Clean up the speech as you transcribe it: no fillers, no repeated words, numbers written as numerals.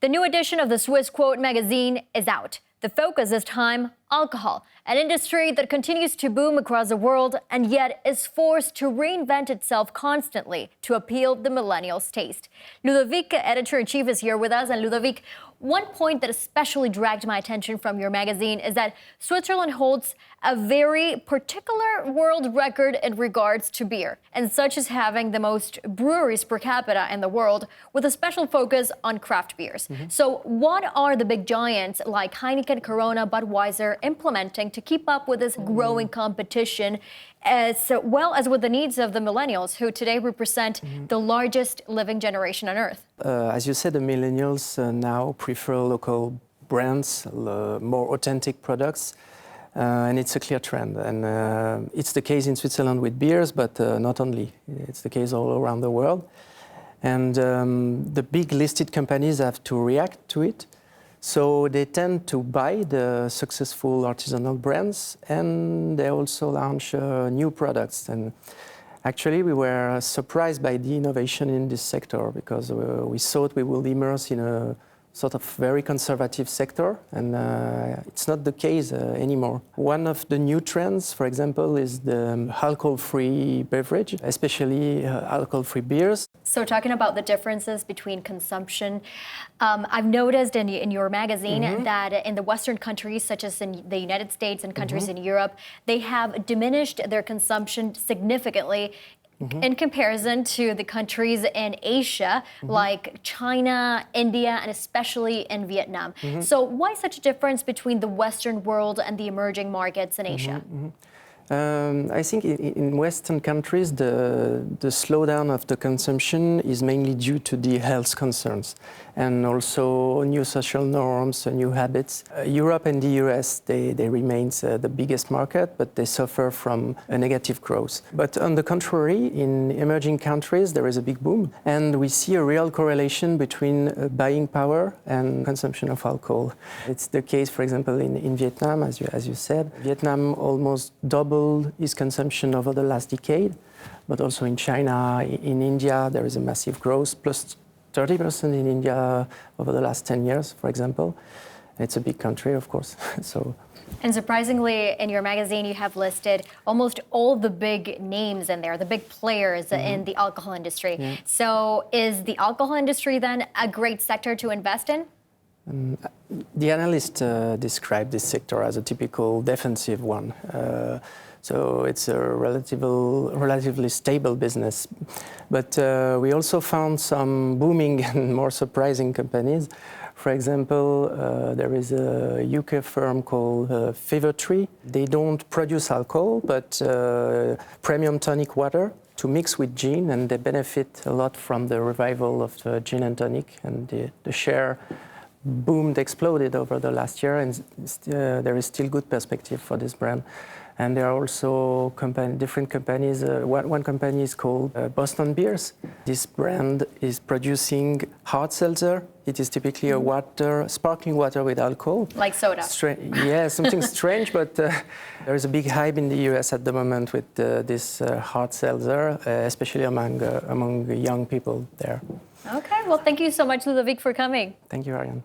The new edition of the Swiss Quote magazine is out. The focus this time, alcohol, an industry that continues to boom across the world and yet is forced to reinvent itself constantly to appeal the millennials' taste. Ludovic, editor-in-chief, is here with us. And Ludovic, one point that especially dragged my attention from your magazine is that Switzerland holds a very particular world record in regards to beer, and such as having the most breweries per capita in the world, with a special focus on craft beers. So what are the big giants like Heineken, Corona, Budweiser implementing to keep up with this growing competition, as well as with the needs of the millennials, who today represent the largest living generation on Earth? As you said, the millennials now prefer local brands, more authentic products, and it's a clear trend. And it's the case in Switzerland with beers, but not only. It's the case all around the world. And the big listed companies have to react to it. So they tend to buy the successful artisanal brands, and they also launch new products. And actually, we were surprised by the innovation in this sector, because we thought we would immerse in a sort of very conservative sector, and it's not the case anymore. One of the new trends, for example, is the alcohol-free beverage, especially alcohol-free beers. So talking about the differences between consumption, I've noticed in your magazine that in the Western countries, such as in the United States and countries in Europe, they have diminished their consumption significantly in comparison to the countries in Asia, like China, India, and especially in Vietnam. So why such a difference between the Western world and the emerging markets in Asia? I think in Western countries, the slowdown of the consumption is mainly due to the health concerns and also new social norms, new habits. Europe and the US, they remain the biggest market, but they suffer from a negative growth. But on the contrary, in emerging countries, there is a big boom, and we see a real correlation between buying power and consumption of alcohol. It's the case, for example, in Vietnam, as you said. Vietnam almost doubled its consumption over the last decade, but also in China, in India, there is a massive growth, plus 30% in India over the last 10 years, for example. It's a big country, of course. And surprisingly, in your magazine, you have listed almost all the big names in there, the big players in the alcohol industry. So is the alcohol industry then a great sector to invest in? The analysts describe this sector as a typical defensive one. So it's a relatively stable business. But we also found some booming and more surprising companies. For example, there is a UK firm called Fever Tree. They don't produce alcohol, but premium tonic water to mix with gin, and they benefit a lot from the revival of the gin and tonic, and the share exploded over the last year, and there is still good perspective for this brand. And there are also different companies. One company is called Boston Beers. This brand is producing hard seltzer. It is typically a sparkling water with alcohol. Like soda. Yeah, something strange, but there is a big hype in the US at the moment with this hard seltzer, especially among young people there. Okay, well, thank you so much, Ludovic, for coming. Thank you, Arianne.